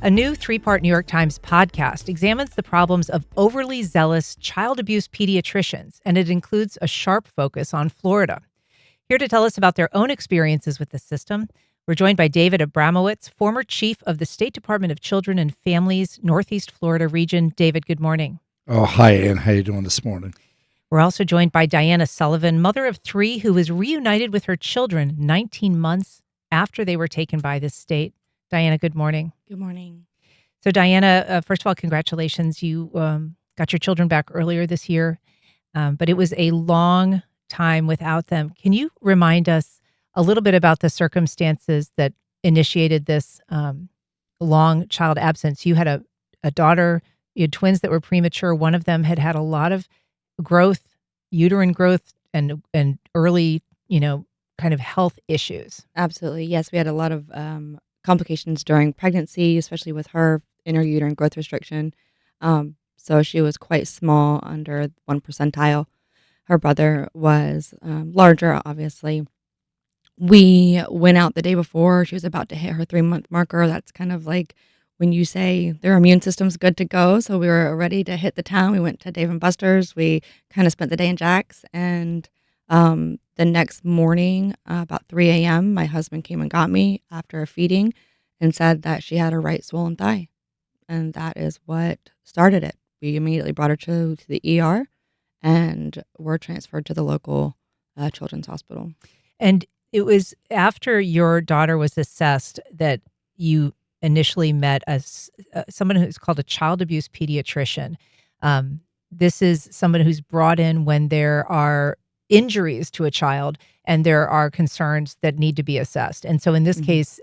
A new three-part New York Times podcast examines the problems of overly zealous child abuse pediatricians, and it includes a sharp focus on Florida. Here to tell us about their own experiences with the system, we're joined by David Abramowitz, former chief of the State Department of Children and Families, Northeast Florida region. David, good morning. Oh, hi, Ann. How you doing this morning? We're also joined by Diana Sullivan, mother of three, who was reunited with her children 19 months after they were taken by the state. Diana, good morning. Good morning. So, Diana, first of all, congratulations. You got your children back earlier this year, but it was a long time without them. Can you remind us a little bit about the circumstances that initiated this long child absence? You had a daughter, you had twins that were premature. One of them had had a lot of growth, uterine growth, and early, kind of health issues. Absolutely. Yes, we had a lot of complications during pregnancy, especially with her intrauterine growth restriction. So she was quite small, under 1 percentile. Her brother was larger, obviously. We went out the day before. She was about to hit her 3-month marker. That's kind of like when you say their immune system's good to go. So we were ready to hit the town. We went to Dave & Buster's. We kind of spent the day in Jack's. And the next morning, about 3 a.m., my husband came and got me after a feeding and said that she had a right swollen thigh. And that is what started it. We immediately brought her to the ER and were transferred to the local children's hospital. And it was after your daughter was assessed that you initially met as someone who's called a child abuse pediatrician. This is someone who's brought in when there are injuries to a child and there are concerns that need to be assessed. And so in this case,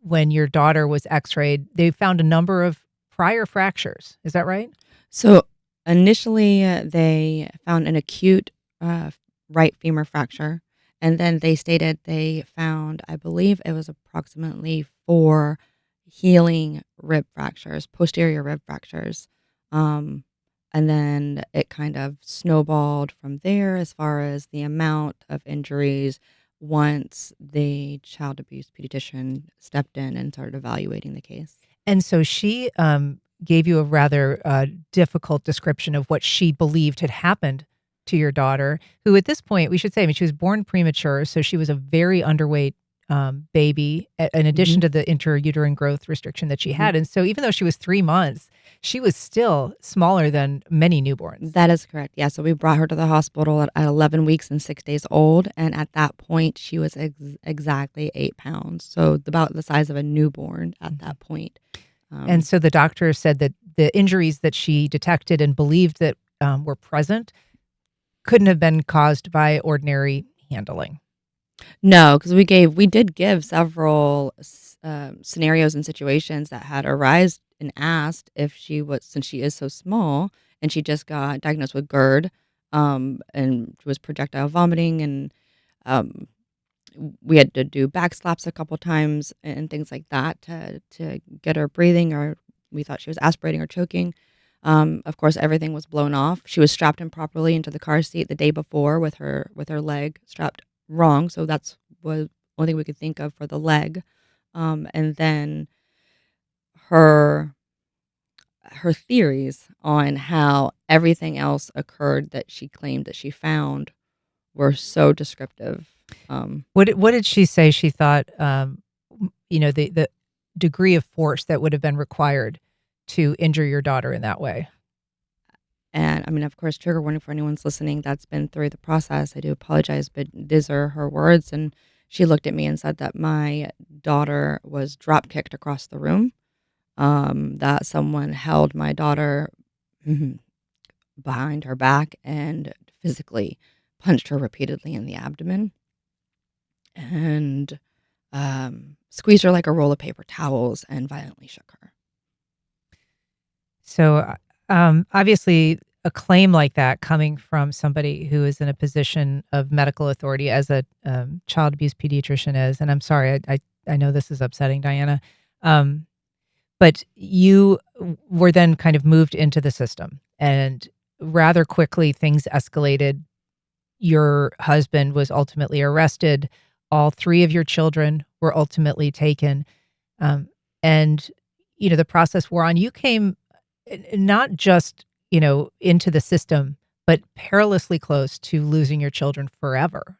when your daughter was x-rayed, they found a number of prior fractures. Is that right? So initially, they found an acute right femur fracture. And then they stated they found, I believe it was approximately 4 healing rib fractures, posterior rib fractures. And then it kind of snowballed from there as far as the amount of injuries once the child abuse pediatrician stepped in and started evaluating the case. And so she gave you a rather difficult description of what she believed had happened to your daughter, who at this point, we should say, she was born premature, so she was a very underweight baby, in addition to the intrauterine growth restriction that she had. And so even though she was 3 months, she was still smaller than many newborns. That is correct. Yeah, so we brought her to the hospital at 11 weeks and 6 days old, and at that point, she was exactly 8 pounds, so about the size of a newborn at that point. And so the doctor said that the injuries that she detected and believed that were present couldn't have been caused by ordinary handling. No, because we did give several scenarios and situations that had arisen and asked if she was, since she is so small and she just got diagnosed with GERD and was projectile vomiting, and we had to do back slaps a couple times and things like that to get her breathing, or we thought she was aspirating or choking. Of course, everything was blown off. She was strapped improperly into the car seat the day before with her leg strapped wrong. So that's the only thing we could think of for the leg. And then her theories on how everything else occurred that she claimed that she found were so descriptive. What did she say she thought, the degree of force that would have been required to injure your daughter in that way? And I mean, of course, trigger warning for anyone's listening that's been through the process. I do apologize, but these are her words. And she looked at me and said that my daughter was drop kicked across the room, that someone held my daughter behind her back and physically punched her repeatedly in the abdomen and squeezed her like a roll of paper towels and violently shook her. So obviously, a claim like that coming from somebody who is in a position of medical authority, as a child abuse pediatrician is, and I'm sorry, I know this is upsetting, Diana, but you were then kind of moved into the system, and rather quickly things escalated. Your husband was ultimately arrested. All 3 of your children were ultimately taken. And the process we're on, you came not just, into the system, but perilously close to losing your children forever.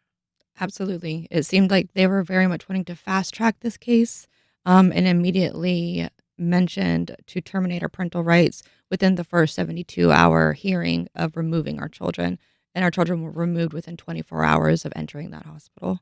Absolutely. It seemed like they were very much wanting to fast track this case, and immediately mentioned to terminate our parental rights within the first 72-hour hearing of removing our children. And our children were removed within 24 hours of entering that hospital.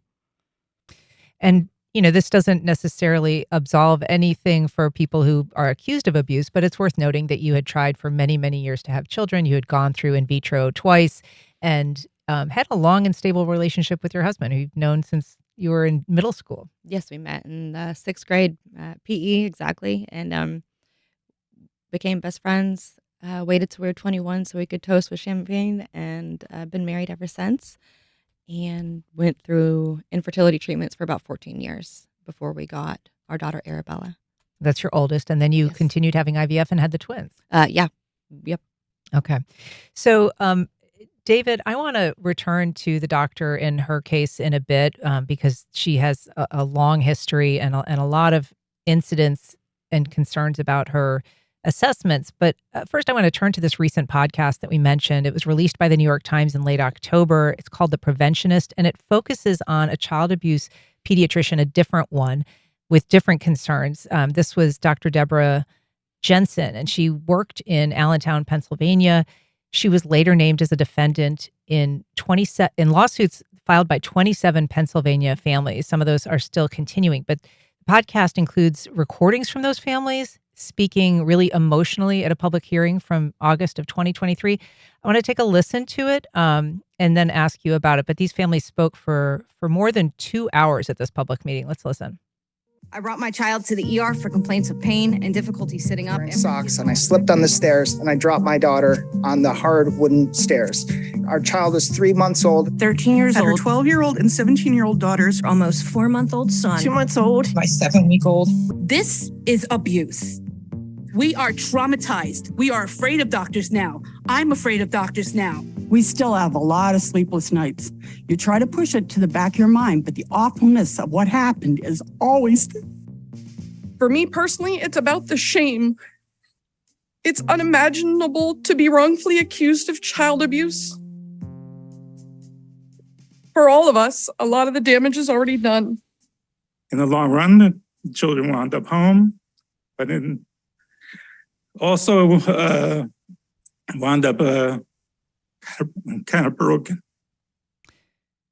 And, this doesn't necessarily absolve anything for people who are accused of abuse, but it's worth noting that you had tried for many, many years to have children. You had gone through in vitro twice and had a long and stable relationship with your husband, who you've known since you were in middle school. Yes, we met in the sixth grade PE, exactly, and became best friends. Waited till we were 21 so we could toast with champagne, and been married ever since. And went through infertility treatments for about 14 years before we got our daughter Arabella. That's your oldest. And then you Yes. continued having IVF and had the twins. Yeah. Yep. Okay. So, David, I want to return to the doctor in her case in a bit because she has a long history and a lot of incidents and concerns about her assessments. But first, I want to turn to this recent podcast that we mentioned. It was released by the New York Times in late October. It's called The Preventionist, and it focuses on a child abuse pediatrician, a different one with different concerns. This was Dr. Deborah Jensen, and she worked in Allentown, Pennsylvania. She was later named as a defendant in lawsuits filed by 27 Pennsylvania families. Some of those are still continuing, but the podcast includes recordings from those families speaking really emotionally at a public hearing from August of 2023. I want to take a listen to it and then ask you about it. But these families spoke for more than 2 hours at this public meeting. Let's listen. I brought my child to the ER for complaints of pain and difficulty sitting up. Socks, and I slipped on the stairs and I dropped my daughter on the hard wooden stairs. Our child is 3 months old. 13 years Had her old. 12-year-old and 17-year-old daughters. Almost 4-month-old son. 2 months old. My 7-week-old. This is abuse. We are traumatized. We are afraid of doctors now. I'm afraid of doctors now. We still have a lot of sleepless nights. You try to push it to the back of your mind, but the awfulness of what happened is always. For me personally, it's about the shame. It's unimaginable to be wrongfully accused of child abuse. For all of us, a lot of the damage is already done. In the long run, the children wound up home, but then also wound up kind of broken.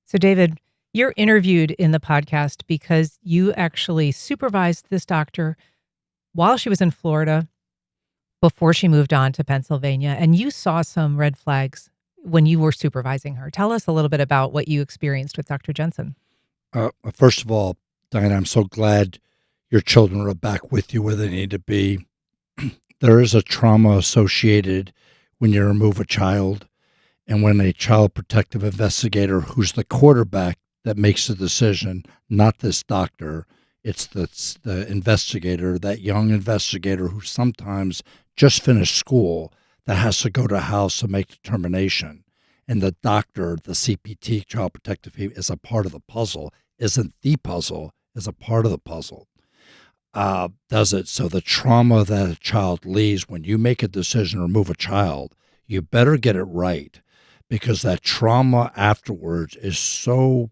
So, David, you're interviewed in the podcast because you actually supervised this doctor while she was in Florida before she moved on to Pennsylvania, and you saw some red flags when you were supervising her. Tell us a little bit about what you experienced with Dr. Jensen. First of all, Diana, I'm so glad your children are back with you where they need to be. There is a trauma associated when you remove a child, and when a child protective investigator, who's the quarterback that makes the decision, not this doctor, it's the investigator, that young investigator who sometimes just finished school, that has to go to house and make determination. And the doctor, the CPT, child protective, is a part of the puzzle, isn't the puzzle, is a part of the puzzle. Does it. So the trauma that a child leaves when you make a decision to remove a child, you better get it right, because that trauma afterwards is so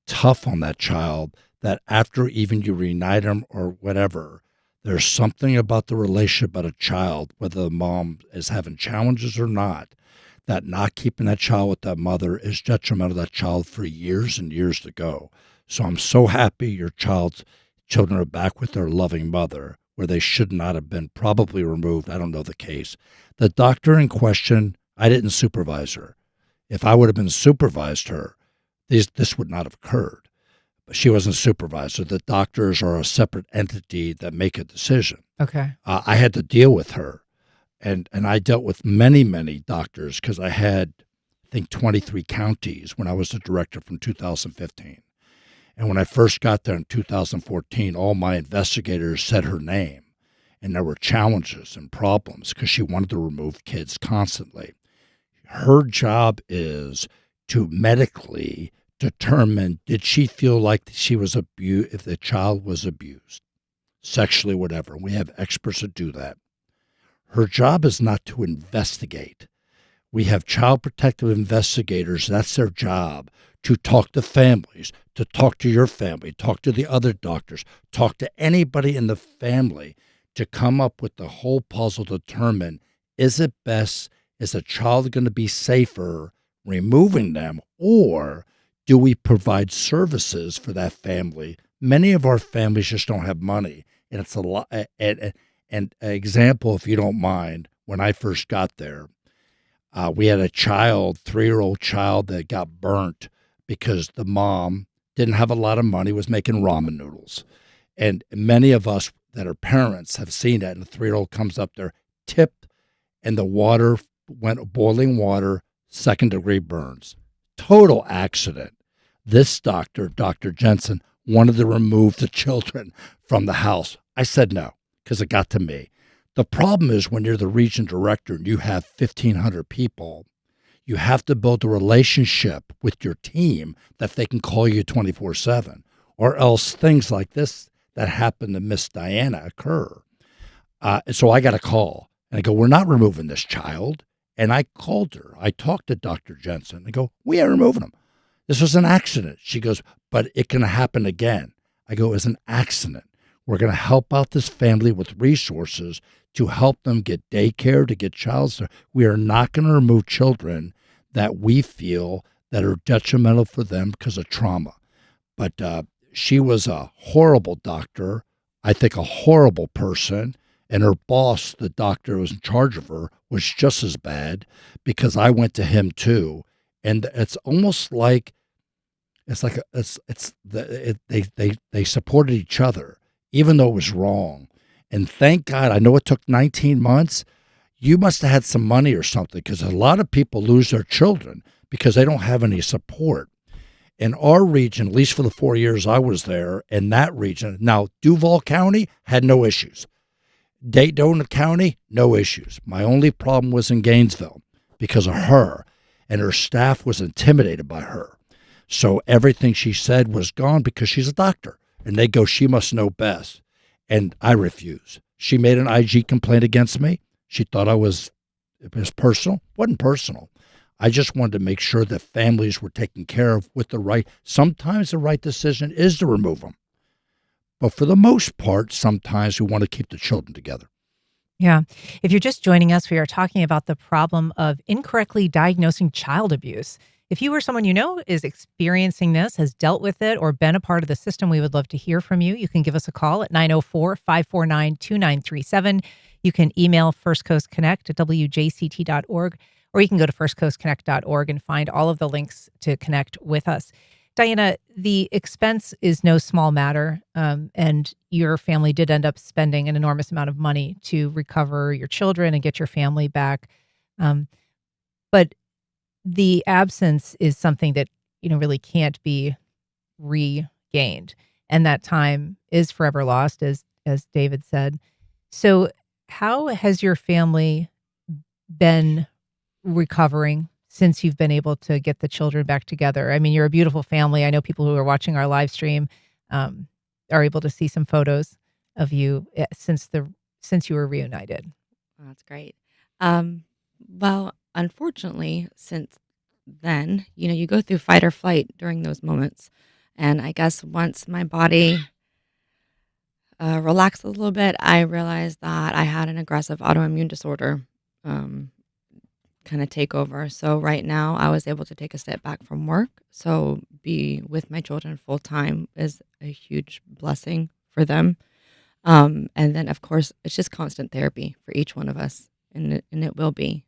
tough on that child that after even you reunite them or whatever, there's something about the relationship about a child, whether the mom is having challenges or not, that not keeping that child with that mother is detrimental to that child for years and years to go. So I'm so happy your children are back with their loving mother, where they should not have been probably removed. I don't know the case. The doctor in question, I didn't supervise her. If I would have been supervised her, this would not have occurred. But she wasn't supervised. So the doctors are a separate entity that make a decision. Okay. I had to deal with her. And I dealt with many, many doctors because I had, I think, 23 counties when I was the director from 2015. And when I first got there in 2014, all my investigators said her name. And there were challenges and problems because she wanted to remove kids constantly. Her job is to medically determine, did she feel like she was abused, if the child was abused. sexually, whatever. We have experts that do that. Her job is not to investigate. We have child protective investigators. That's their job, to talk to families, to talk to your family, talk to the other doctors, talk to anybody in the family to come up with the whole puzzle, to determine, is it best, is a child going to be safer removing them, or do we provide services for that family? Many of our families just don't have money. And it's a lot. And an example, if you don't mind, when I first got there, we had a child, 3-year-old child, that got burnt because the mom didn't have a lot of money, was making ramen noodles. And many of us that are parents have seen that. And the 3-year-old comes up there, tipped, and the water went boiling water, 2nd-degree burns. Total accident. This doctor, Dr. Jensen, wanted to remove the children from the house. I said no, because it got to me. The problem is when you're the region director and you have 1,500 people, you have to build a relationship with your team that they can call you 24/7, or else things like this that happened to Miss Diana occur. So I got a call, and I go, we're not removing this child. And I called her. I talked to Dr. Jensen. I go, we ain't removing him. This was an accident. She goes, but it can happen again. I go, it's an accident. We're going to help out this family with resources to help them get daycare, to get childcare. We are not going to remove children that we feel that are detrimental for them because of trauma. But she was a horrible doctor, I think a horrible person, and her boss, the doctor who was in charge of her, was just as bad, because I went to him too. And it's almost like they supported each other, even though it was wrong. And thank God, I know it took 19 months. You must have had some money or something, because a lot of people lose their children because they don't have any support. In our region, at least for the 4 years I was there, in that region, now Duval County had no issues. Daytona County, no issues. My only problem was in Gainesville because of her, and her staff was intimidated by her. So everything she said was gone because she's a doctor, and they go, she must know best. And I refused. She made an IG complaint against me. She thought it was personal. It wasn't personal. I just wanted to make sure that families were taken care of with the right. Sometimes the right decision is to remove them. But for the most part, sometimes we want to keep the children together. Yeah. If you're just joining us, we are talking about the problem of incorrectly diagnosing child abuse. If you or someone you know is experiencing this, has dealt with it, or been a part of the system, we would love to hear from you. You can give us a call at 904-549-2937. You can email First Coast Connect at wjct.org, or you can go to firstcoastconnect.org and find all of the links to connect with us. Diana, the expense is no small matter, and your family did end up spending an enormous amount of money to recover your children and get your family back. But the absence is something that, really can't be regained, and that time is forever lost, as David said. So how has your family been recovering since you've been able to get the children back together? I mean, you're a beautiful family. I know people who are watching our live stream are able to see some photos of you since you were reunited. Oh, that's great. Well, unfortunately, since then, you go through fight or flight during those moments. And I guess once my body relaxed a little bit, I realized that I had an aggressive autoimmune disorder kind of take over. So right now I was able to take a step back from work. So be with my children full time is a huge blessing for them. And then of course it's just constant therapy for each one of us. And it will be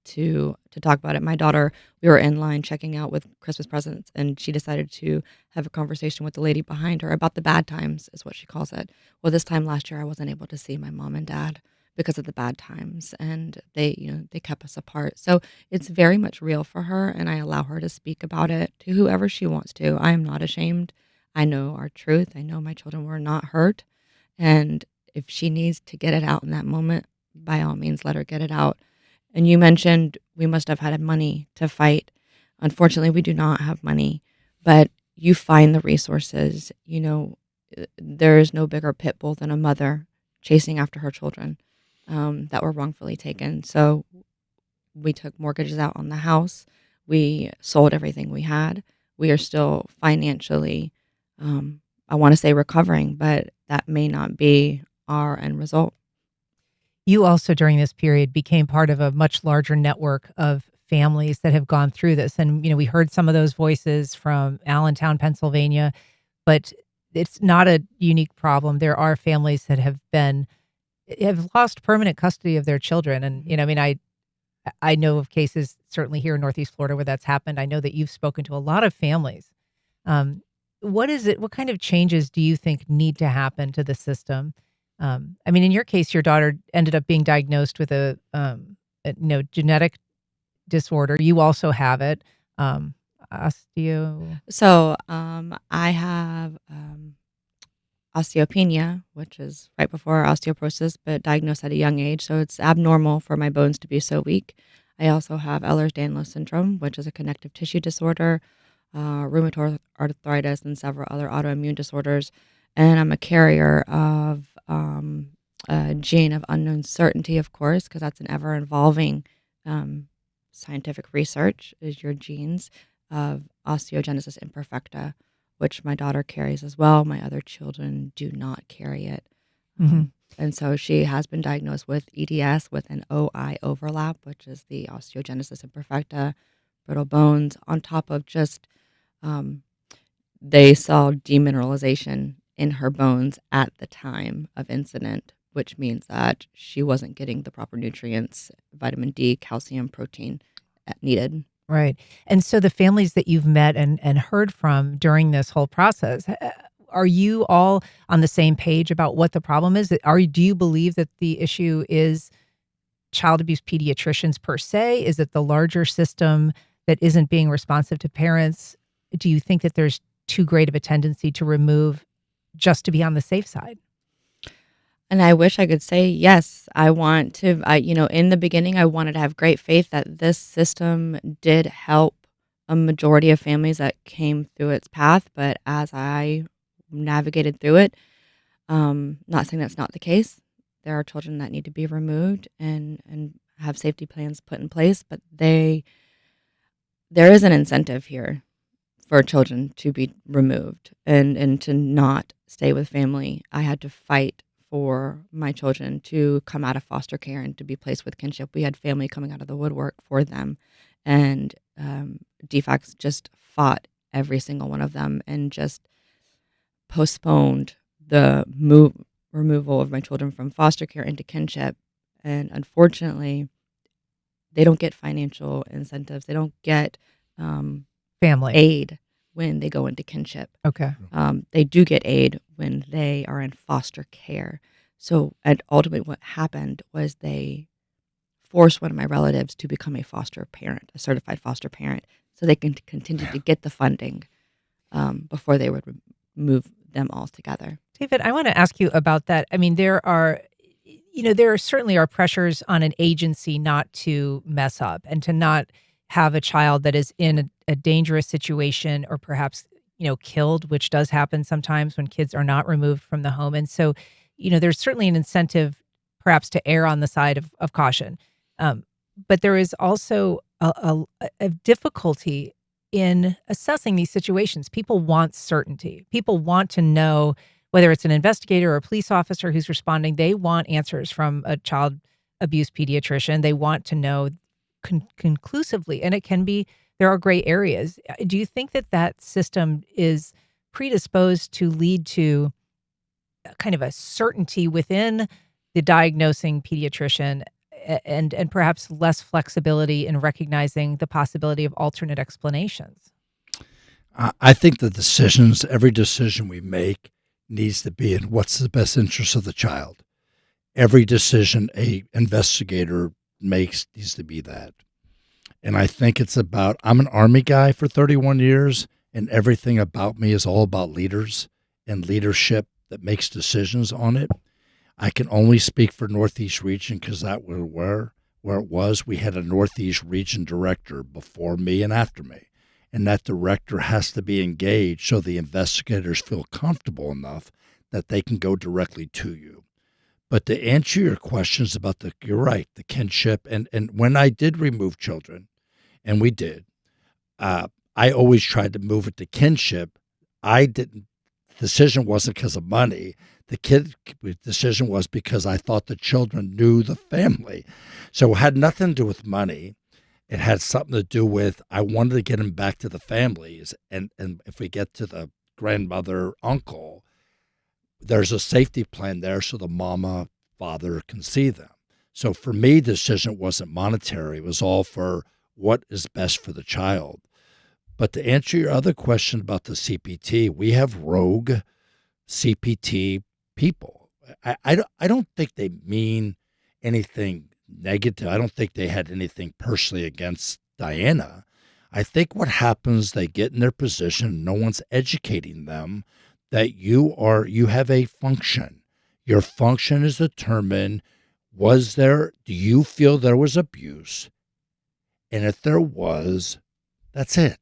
to talk about it. My daughter, we were in line checking out with Christmas presents, and she decided to have a conversation with the lady behind her about the bad times, is what she calls it. Well, this time last year I wasn't able to see my mom and dad because of the bad times, and they kept us apart. So it's very much real for her, and I allow her to speak about it to whoever she wants to. I am not ashamed. I know our truth. I know my children were not hurt, and if she needs to get it out in that moment, by all means, let her get it out. And you mentioned we must have had money to fight. Unfortunately, we do not have money, but you find the resources. there is no bigger pit bull than a mother chasing after her children that were wrongfully taken. So we took mortgages out on the house. We sold everything we had. We are still financially, I want to say recovering, but that may not be our end result. You also, during this period, became part of a much larger network of families that have gone through this. And, we heard some of those voices from Allentown, Pennsylvania, but it's not a unique problem. There are families that have lost permanent custody of their children. And, I know of cases certainly here in Northeast Florida where that's happened. I know that you've spoken to a lot of families. What kind of changes do you think need to happen to the system? In your case, your daughter ended up being diagnosed with a genetic disorder. You also have it. Osteo. So I have osteopenia, which is right before osteoporosis, but diagnosed at a young age. So it's abnormal for my bones to be so weak. I also have Ehlers-Danlos syndrome, which is a connective tissue disorder, rheumatoid arthritis, and several other autoimmune disorders. And I'm a carrier of a gene of unknown certainty, of course, because that's an ever-evolving scientific research, is your genes of osteogenesis imperfecta, which my daughter carries as well. My other children do not carry it. And so she has been diagnosed with EDS with an OI overlap, which is the osteogenesis imperfecta, brittle bones, on top of just they saw demineralization in her bones at the time of incident, which means that she wasn't getting the proper nutrients, vitamin D, calcium, protein needed. Right. And so the families that you've met and heard from during this whole process, are you all on the same page about what the problem is? Do you believe that the issue is child abuse pediatricians per se? Is it the larger system that isn't being responsive to parents? Do you think that there's too great of a tendency to remove just to be on the safe side? And I wish I could say, yes, I want to, in the beginning, I wanted to have great faith that this system did help a majority of families that came through its path. But as I navigated through it, not saying that's not the case. There are children that need to be removed and have safety plans put in place, but there is an incentive here for children to be removed and to not stay with family. I had to fight for my children to come out of foster care and to be placed with kinship. We had family coming out of the woodwork for them, and DFACS just fought every single one of them and just postponed the removal of my children from foster care into kinship. And unfortunately, they don't get financial incentives. They don't get family aid when they go into kinship. Okay. They do get aid when they are in foster care. So, and ultimately what happened was they forced one of my relatives to become a foster parent, a certified foster parent, so they can continue to get the funding before they would move them all together. David, I want to ask you about that. There are certainly are pressures on an agency not to mess up and to not have a child that is in a dangerous situation or perhaps, killed, which does happen sometimes when kids are not removed from the home. And so, there's certainly an incentive perhaps to err on the side of caution. But there is also a difficulty in assessing these situations. People want certainty. People want to know whether it's an investigator or a police officer who's responding. They want answers from a child abuse pediatrician. They want to know conclusively, and there are gray areas. Do you think that system is predisposed to lead to kind of a certainty within the diagnosing pediatrician and perhaps less flexibility in recognizing the possibility of alternate explanations? I think every decision we make needs to be in what's the best interest of the child. Every decision a investigator makes needs to be that. And I think it's I'm an Army guy for 31 years, and everything about me is all about leaders and leadership that makes decisions on it. I can only speak for Northeast Region because that was where it was. We had a Northeast Region director before me and after me. and that director has to be engaged so the investigators feel comfortable enough that they can go directly to you. But to answer your questions about you're right, the kinship, and when I did remove children, and we did, I always tried to move it to kinship. The decision wasn't because of money. The decision was because I thought the children knew the family. So it had nothing to do with money. It had something to do with I wanted to get them back to the families. And if we get to the grandmother, uncle, there's a safety plan there so the mama, father can see them. So for me, the decision wasn't monetary. It was all for what is best for the child. But to answer your other question about the CPT, we have rogue CPT people. I don't think they mean anything negative. I don't think they had anything personally against Diana. I think what happens, they get in their position, no one's educating them that you have a function. Your function is determined, do you feel there was abuse? And if there was, that's it.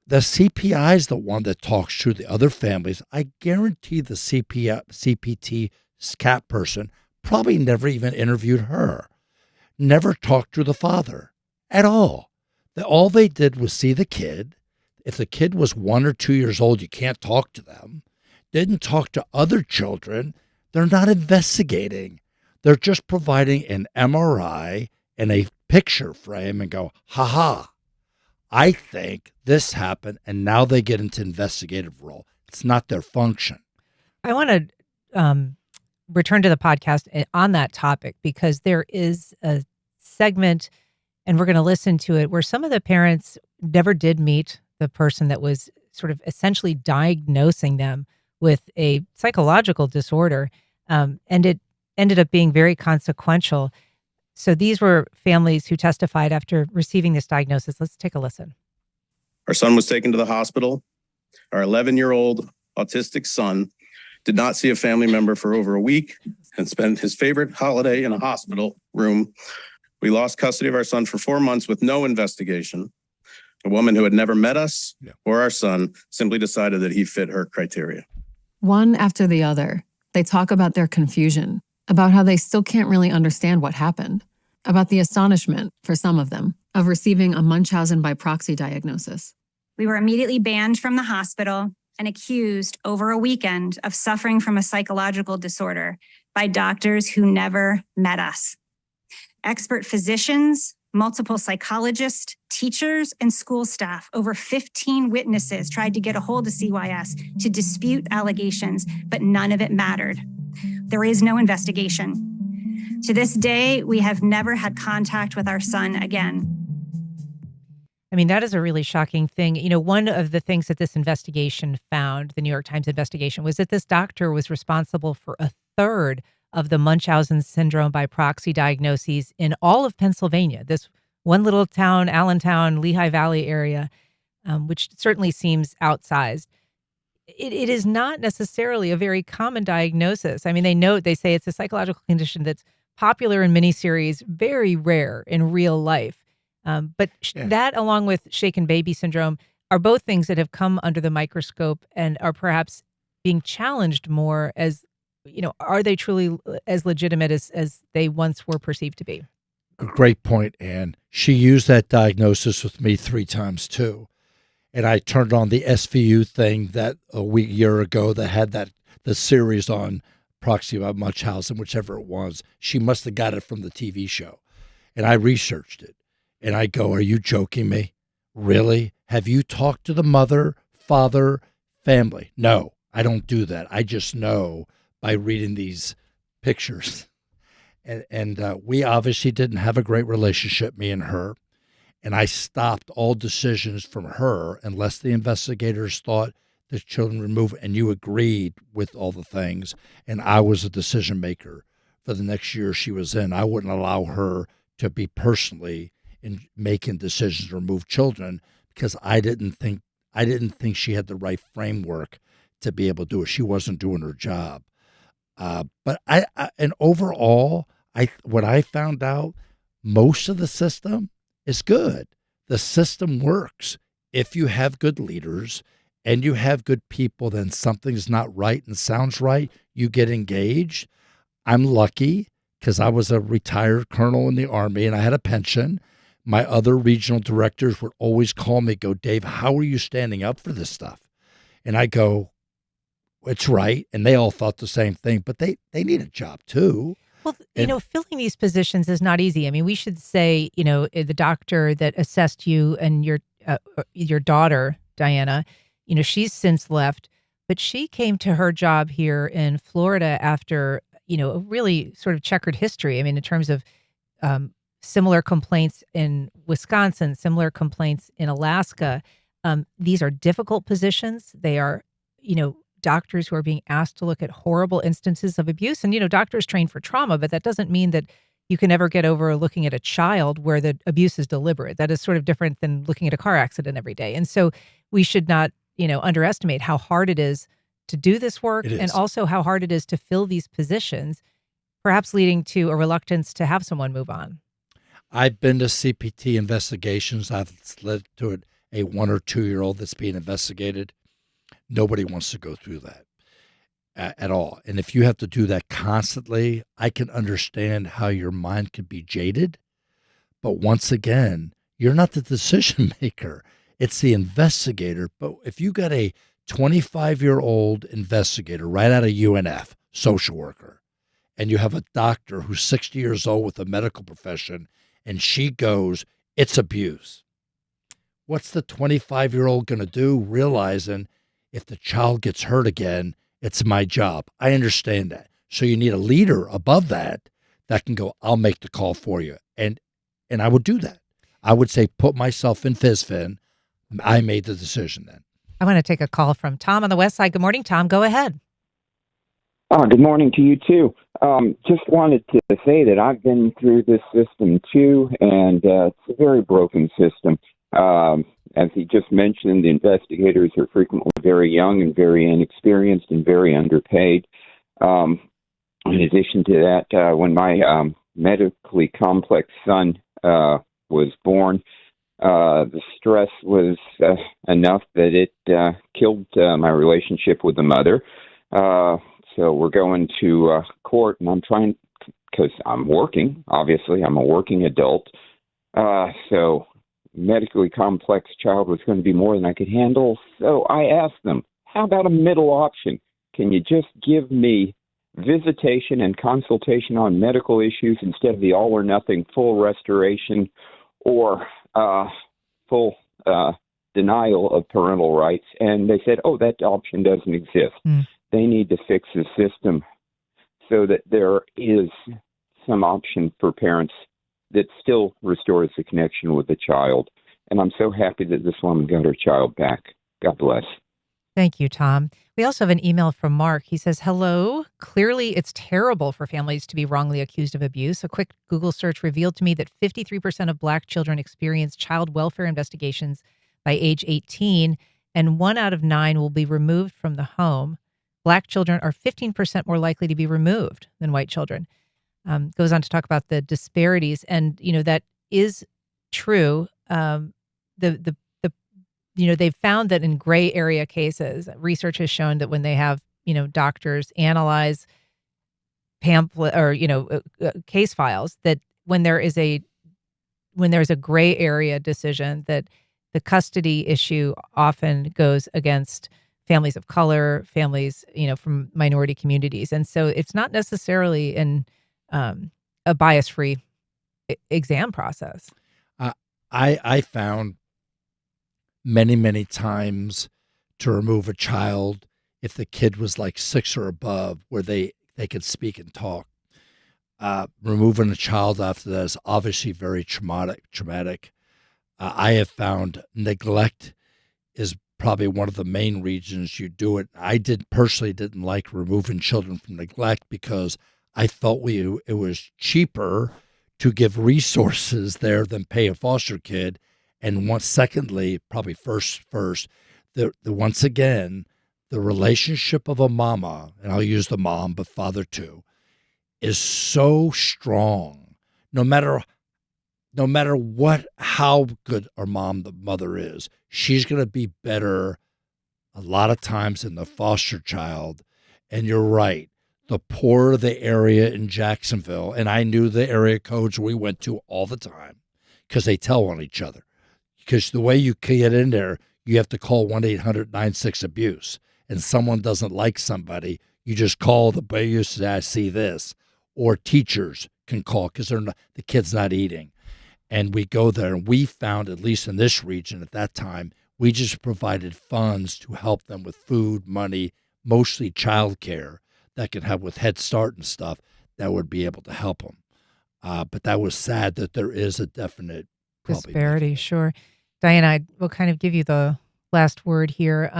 The CPI is the one that talks to the other families. I guarantee the CPT CAP person probably never even interviewed her, never talked to the father at all. All they did was see the kid. If the kid was 1 or 2 years old, you can't talk to them. Didn't talk to other children. They're not investigating. They're just providing an MRI and a picture frame and go, ha. I think this happened, and now they get into investigative role. It's not their function. I want to return to the podcast on that topic because there is a segment, and we're going to listen to it, where some of the parents never did meet the person that was sort of essentially diagnosing them with a psychological disorder, and it ended up being very consequential. So these were families who testified after receiving this diagnosis. Let's take a listen. Our son was taken to the hospital. Our 11-year-old autistic son did not see a family member for over a week and spent his favorite holiday in a hospital room. We lost custody of our son for 4 months with no investigation. A woman who had never met us or our son simply decided that he fit her criteria. One after the other, they talk about their confusion, about how they still can't really understand what happened, about the astonishment, for some of them, of receiving a Munchausen by proxy diagnosis. We were immediately banned from the hospital and accused over a weekend of suffering from a psychological disorder by doctors who never met us. Expert physicians, multiple psychologists, teachers, and school staff, over 15 witnesses tried to get a hold of CYS to dispute allegations, but none of it mattered. There is no investigation. To this day, we have never had contact with our son again. I mean, that is a really shocking thing. You know, one of the things that this investigation found, the New York Times investigation, was that this doctor was responsible for a third of the Munchausen syndrome by proxy diagnoses in all of Pennsylvania. This one little town, Allentown, Lehigh Valley area, which certainly seems outsized. It is not necessarily a very common diagnosis. I mean, they say it's a psychological condition that's popular in miniseries, very rare in real life. But that, along with shaken baby syndrome, are both things that have come under the microscope and are perhaps being challenged more as, you know, are they truly as legitimate as they once were perceived to be? A great point, Ann. She used that diagnosis with me 3 times too. And I turned on the SVU thing that a year ago that had the series on proxy by Munchausen, whichever it was. She must have got it from the TV show. And I researched it. And I go, are you joking me? Really? Have you talked to the mother, father, family? No, I don't do that. I just know by reading these pictures. And we obviously didn't have a great relationship, me and her. And I stopped all decisions from her unless the investigators thought the children removed, and you agreed with all the things. And I was a decision maker for the next year she was in. I wouldn't allow her to be personally in making decisions to remove children because I didn't think she had the right framework to be able to do it. She wasn't doing her job. But and overall, what I found out, most of the system is good. the system works. If you have good leaders and you have good people, then something's not right and sounds right. You get engaged. I'm lucky because I was a retired colonel in the Army and I had a pension. My other regional directors would always call me, go, Dave, how are you standing up for this stuff? And I go, it's right. And they all thought the same thing, but they need a job too. Well, filling these positions is not easy. I mean, we should say, the doctor that assessed you and your daughter, Diana, she's since left, but she came to her job here in Florida after, a really sort of checkered history. I mean, in terms of similar complaints in Wisconsin, similar complaints in Alaska. These are difficult positions. They are, doctors who are being asked to look at horrible instances of abuse. And, doctors train for trauma, but that doesn't mean that you can never get over looking at a child where the abuse is deliberate. That is sort of different than looking at a car accident every day. And so we should not, underestimate how hard it is to do this work and also how hard it is to fill these positions, perhaps leading to a reluctance to have someone move on. I've been to CPT investigations. I've led to a 1 or 2 year old that's being investigated. Nobody wants to go through that at all. And if you have to do that constantly, I can understand how your mind can be jaded. But once again, you're not the decision maker. It's the investigator. But if you got a 25-year-old investigator right out of UNF, social worker, and you have a doctor who's 60 years old with a medical profession, and she goes, it's abuse. What's the 25-year-old going to do, realizing if the child gets hurt again, it's my job? I understand that. So you need a leader above that can go, I'll make the call for you. And I would do that. I would say, put myself in FISFIN. I made the decision then. I want to take a call from Tom on the West Side. Good morning, Tom. Go ahead. Good morning to you too. Just wanted to say that I've been through this system too, and it's a very broken system. As he just mentioned, the investigators are frequently very young and very inexperienced and very underpaid. In addition to that, when my medically complex son was born, the stress was enough that it killed my relationship with the mother. So we're going to court, and I'm trying, because I'm working, obviously, I'm a working adult. So medically complex child was going to be more than I could handle. So I asked them, how about a middle option? Can you just give me visitation and consultation on medical issues instead of the all or nothing full restoration or full denial of parental rights? And they said, oh, that option doesn't exist. They need to fix the system so that there is some option for parents that still restores the connection with the child. And I'm so happy that this woman got her child back. God bless. Thank you, Tom. We also have an email from Mark. He says, hello. Clearly, it's terrible for families to be wrongly accused of abuse. A quick Google search revealed to me that 53% of Black children experience child welfare investigations by age 18, and 1 out of 9 will be removed from the home. Black children are 15% more likely to be removed than white children. Goes on to talk about the disparities, and that is true. They've found that in gray area cases, research has shown that when they have doctors analyze pamphlet or case files, that when there's a gray area decision, that the custody issue often goes against families of color, families from minority communities, and so it's not necessarily a bias-free exam process. I found many times to remove a child if the kid was like 6 or above, where they could speak and talk. Removing a child after that is obviously very traumatic. I have found neglect is probably one of the main reasons you do it. I personally didn't like removing children from neglect because I felt it was cheaper to give resources there than pay a foster kid. And secondly, probably first, once again, the relationship of a mama, and I'll use the mom, but father too, is so strong. No matter no matter how good our the mother is, she's going to be better a lot of times than the foster child. And you're right. The poorer the area in Jacksonville, and I knew the area codes we went to all the time because they tell on each other. Because the way you get in there, you have to call 1-800-96-ABUSE. And someone doesn't like somebody, you just call the way you say, I see this. Or teachers can call because the kid's not eating. And we go there, and we found, at least in this region at that time, we just provided funds to help them with food, money, mostly childcare that can help with Head Start and stuff that would be able to help them. But that was sad that there is a definite disparity. Sure. Diana, I will kind of give you the last word here.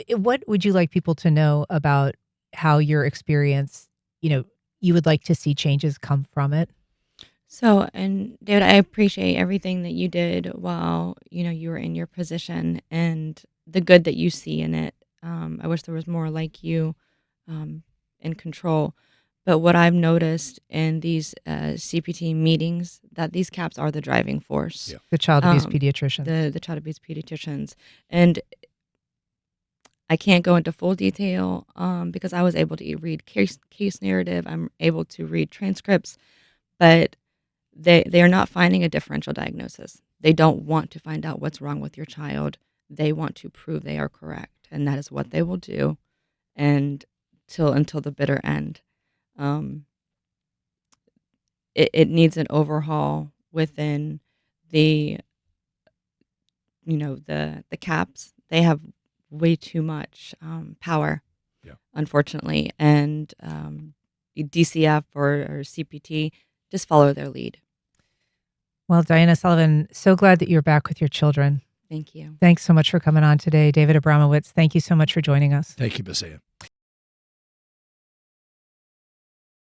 What would you like people to know about how your experience, you would like to see changes come from it? So, and David, I appreciate everything that you did while, you were in your position and the good that you see in it. I wish there was more like you in control. But what I've noticed in these CPT meetings, that these CAPs are the driving force. Yeah. The child abuse pediatricians. The child abuse pediatricians. And I can't go into full detail because I was able to read case narrative. I'm able to read transcripts. But they are not finding a differential diagnosis. They don't want to find out what's wrong with your child. They want to prove they are correct. And that is what they will do until the bitter end. It needs an overhaul within the CAPs. They have way too much power, unfortunately. And DCF or CPT, just follow their lead. Well, Diana Sullivan, so glad that you're back with your children. Thank you. Thanks so much for coming on today. David Abramowitz, thank you so much for joining us. Thank you, Ms. Ann.